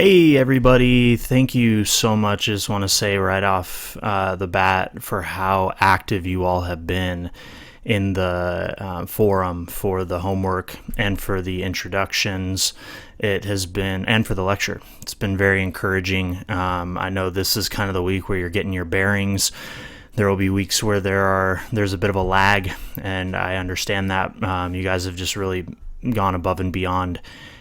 Hey everybody, thank you so much. Just want to say right off the bat for how active you all have been in the forum for the homework and for the introductions. It has been, and for the lecture. It's been very encouraging. I know this is kind of the week where you're getting your bearings. There will be weeks where there's a bit of a lag, and I understand that. You guys have just really gone above and beyond,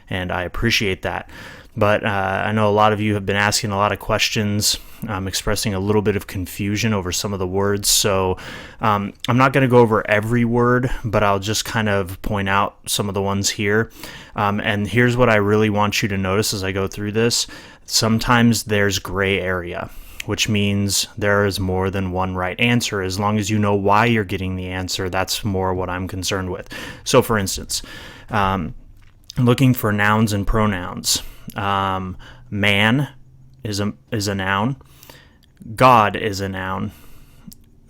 and I appreciate that. But I know a lot of you have been asking a lot of questions, expressing a little bit of confusion over some of the words. So I'm not going to go over every word, but I'll just kind of point out some of the ones here. And here's what I really want you to notice as I go through this. Sometimes there's gray area, which means there is more than one right answer. As long as you know why you're getting the answer, that's more what I'm concerned with. So for instance, looking for nouns and pronouns. Man is a noun. God is a noun.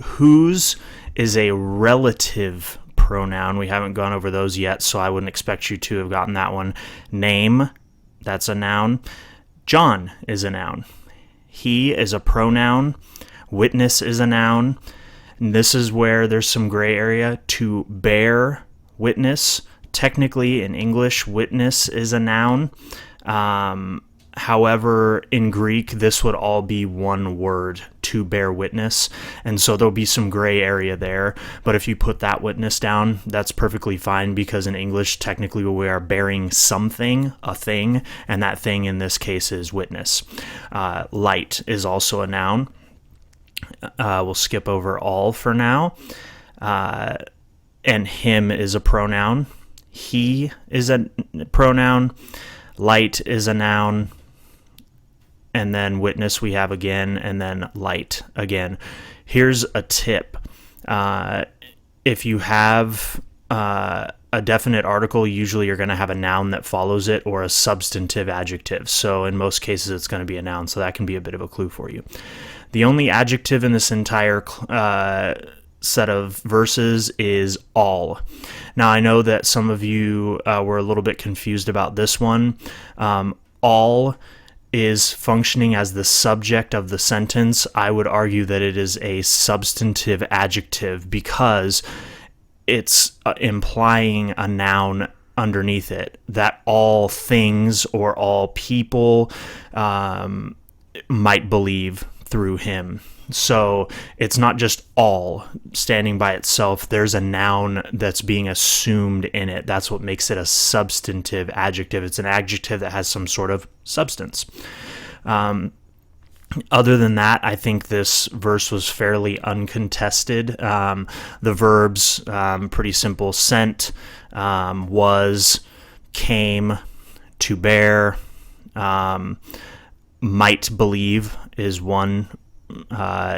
Whose is a relative pronoun. We haven't gone over those yet, so I wouldn't expect you to have gotten that one. Name, that's a noun. John is a noun. He is a pronoun. Witness is a noun. And this is where there's some gray area. To bear witness. Technically, in English, witness is a noun. However, in Greek, this would all be one word, to bear witness, and so there'll be some gray area there. But if you put that witness down, that's perfectly fine, because in English, technically, we are bearing something, a thing, and that thing in this case is witness. Light is also a noun. We'll skip over all for now. And him is a pronoun. He is a pronoun. Light is a noun, and then witness we have again, and then light again. Here's a tip. If you have a definite article, usually you're going to have a noun that follows it or a substantive adjective. So in most cases, it's going to be a noun, so that can be a bit of a clue for you. The only adjective in this entire set of verses is all. Now, I know that some of you were a little bit confused about this one. All is functioning as the subject of the sentence. I would argue that it is a substantive adjective because it's implying a noun underneath it, that all things or all people might believe through him. So it's not just all standing by itself. There's a noun that's being assumed in it. That's what makes it a substantive adjective. It's an adjective that has some sort of substance. Other than that, I think this verse was fairly uncontested. The verbs, pretty simple. Sent, was, came, to bear, might believe is one.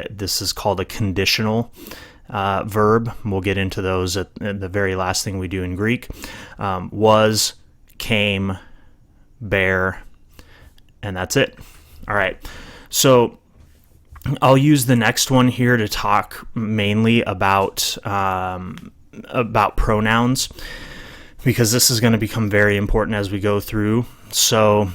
This is called a conditional verb. We'll get into those at the very last thing we do in Greek. Was, came, bear, and that's it. All right. So I'll use the next one here to talk mainly about pronouns, because this is going to become very important as we go through. So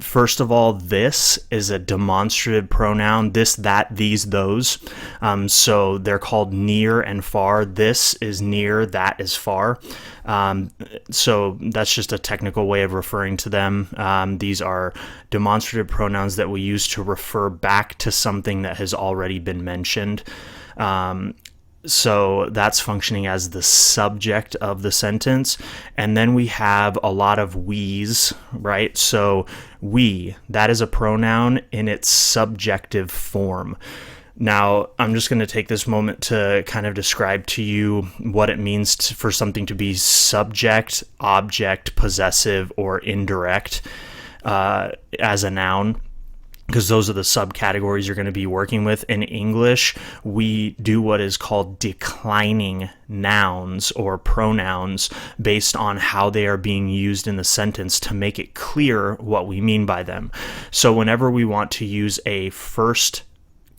first of all, this is a demonstrative pronoun. This, that, these, those. So they're called near and far. This is near, that is far. So that's just a technical way of referring to them. These are demonstrative pronouns that we use to refer back to something that has already been mentioned. So that's functioning as the subject of the sentence. And then we have a lot of we's, right? So we, that is a pronoun in its subjective form. Now, I'm just going to take this moment to kind of describe to you what it means for something to be subject, object, possessive, or indirect as a noun, because those are the subcategories you're going to be working with. In English, we do what is called declining nouns or pronouns based on how they are being used in the sentence to make it clear what we mean by them. So whenever we want to use a first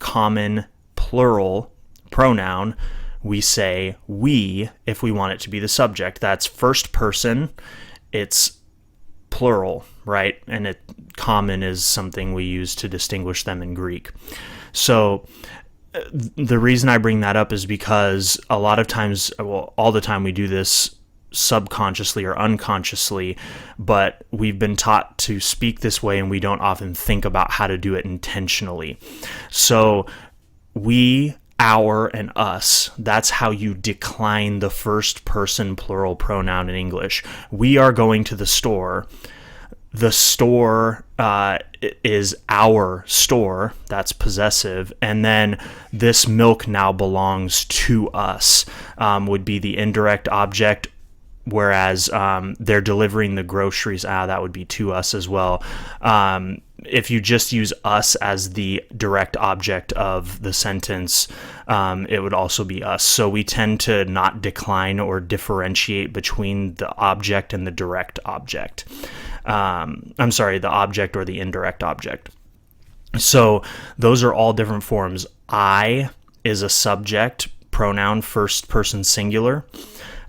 common plural pronoun, we say we if we want it to be the subject. That's first person, it's plural, right? And common is something we use to distinguish them in Greek. So the reason I bring that up is because a lot of times, well, all the time we do this subconsciously or unconsciously, but we've been taught to speak this way and we don't often think about how to do it intentionally. So we, our, and us, that's how you decline the first person plural pronoun in English. We are going to the store. The store is our store, that's possessive, and then this milk now belongs to us, would be the indirect object, whereas they're delivering the groceries, that would be to us as well. If you just use us as the direct object of the sentence, it would also be us. So we tend to not decline or differentiate between the object and the direct object. The object or the indirect object. So those are all different forms. I is a subject pronoun, first person singular.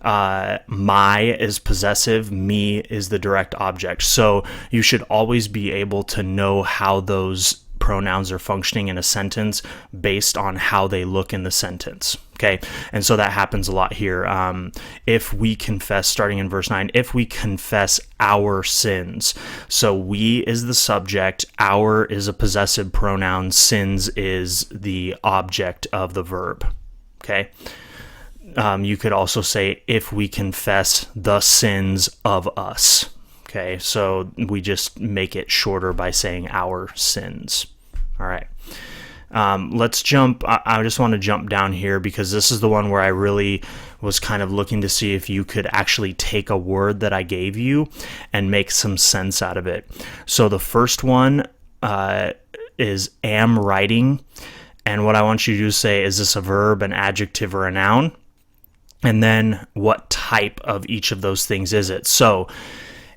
My is possessive, me is the direct object. So you should always be able to know how those pronouns are functioning in a sentence based on how they look in the sentence. Okay, and so that happens a lot here. If we confess, starting in verse 9, if we confess our sins. So we is the subject, our is a possessive pronoun, sins is the object of the verb. Okay. You could also say, if we confess the sins of us. Okay, so we just make it shorter by saying our sins. All right. Let's jump. I just want to jump down here because this is the one where I really was kind of looking to see if you could actually take a word that I gave you and make some sense out of it. So the first one is am writing. And what I want you to do is say, is this a verb, an adjective, or a noun? And then what type of each of those things is it? So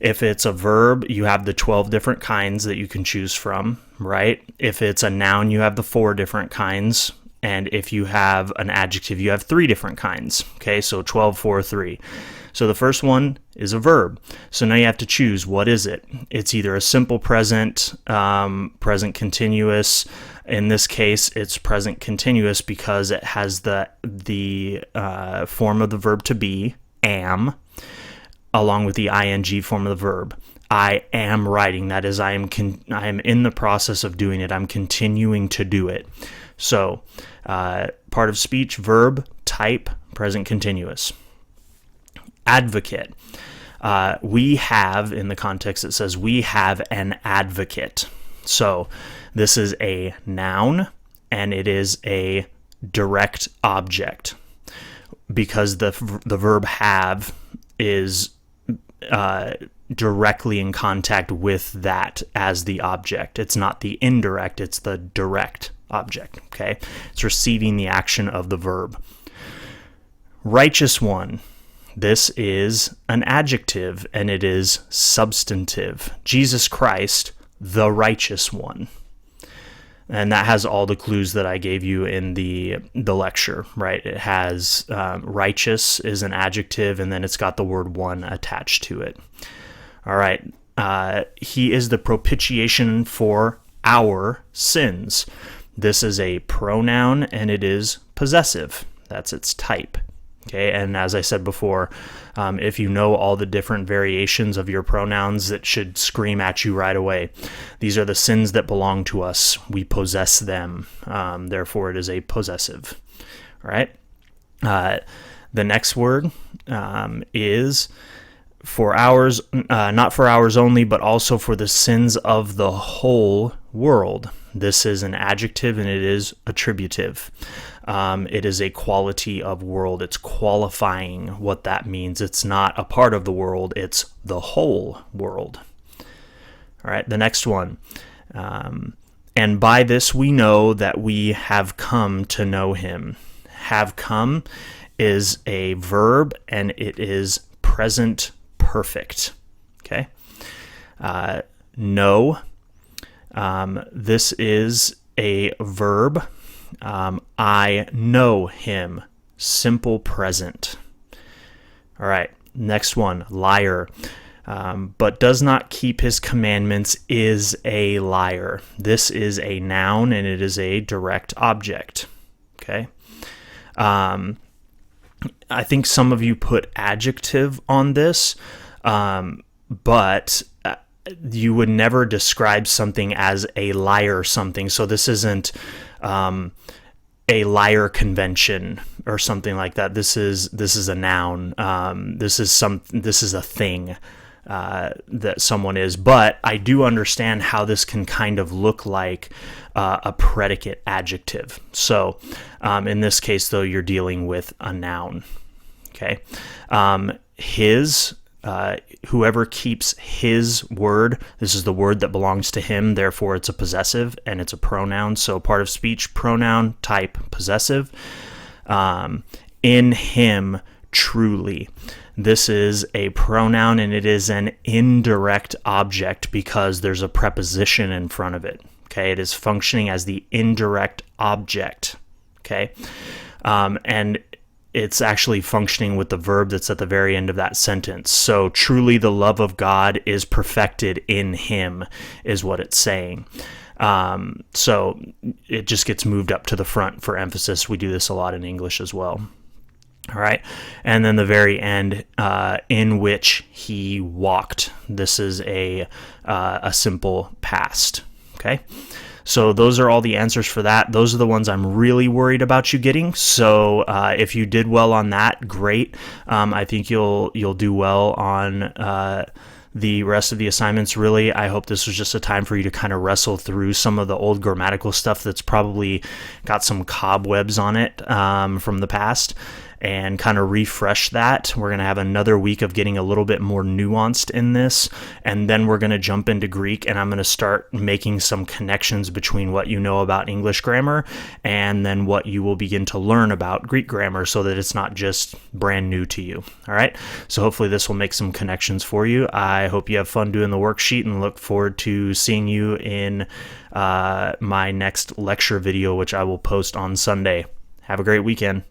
if it's a verb, you have the 12 different kinds that you can choose from, right? If it's a noun, you have the 4 different kinds. And if you have an adjective, you have 3 different kinds. Okay, so 12, 4, 3. So the first one is a verb. So now you have to choose, what is it? It's either a simple present, present continuous. In this case, it's present continuous because it has the form of the verb to be, am, along with the ing form of the verb. I am writing. That is, I am in the process of doing it. I'm continuing to do it. So, part of speech, verb, type, present continuous. Advocate. We have, in the context it says, we have an advocate. So this is a noun and it is a direct object because the verb have is directly in contact with that as the object. It's not the indirect, it's the direct object, okay? It's receiving the action of the verb. Righteous one. This is an adjective and it is substantive. Jesus Christ, the righteous one. And that has all the clues that I gave you in the lecture, right? It has righteous is an adjective, and then it's got the word one attached to it. All right. He is the propitiation for our sins. This is a pronoun, and it is possessive. That's its type. Okay, and as I said before, if you know all the different variations of your pronouns, it should scream at you right away. These are the sins that belong to us. We possess them. Therefore, it is a possessive. All right. The next word is for ours, not for ours only, but also for the sins of the whole world. This is an adjective and it is attributive. It is a quality of world. It's qualifying what that means. It's not a part of the world. It's the whole world. All right, the next one. And by this we know that we have come to know him. Have come is a verb and it is present perfect. Okay. Know. This is a verb. I know him. Simple present. All right. Next one. Liar. but does not keep his commandments is a liar. This is a noun and it is a direct object. Okay. I think some of you put adjective on this, but you would never describe something as a liar something. So this isn't a liar convention or something like that. This is a noun. This is a thing that someone is. But I do understand how this can kind of look like a predicate adjective. So in this case, though, you're dealing with a noun. Okay. Whoever keeps his word, this is the word that belongs to him, therefore it's a possessive and it's a pronoun. So part of speech, pronoun, type, possessive. In him, truly. This is a pronoun and it is an indirect object because there's a preposition in front of it. Okay, it is functioning as the indirect object. Okay, and it's actually functioning with the verb that's at the very end of that sentence. So truly the love of God is perfected in him is what it's saying. So it just gets moved up to the front for emphasis. We do this a lot in English as well. All right. And then the very end, in which he walked. This is a simple past. Okay. So those are all the answers for that. Those are the ones I'm really worried about you getting. So if you did well on that, great. I think you'll do well on the rest of the assignments. Really, I hope this was just a time for you to kind of wrestle through some of the old grammatical stuff that's probably got some cobwebs on it from the past, and kind of refresh that. We're going to have another week of getting a little bit more nuanced in this, and then we're going to jump into Greek, and I'm going to start making some connections between what you know about English grammar and then what you will begin to learn about Greek grammar, so that it's not just brand new to you. All right, so hopefully this will make some connections for you. I hope you have fun doing the worksheet and look forward to seeing you in my next lecture video, which I will post on Sunday. Have a great weekend.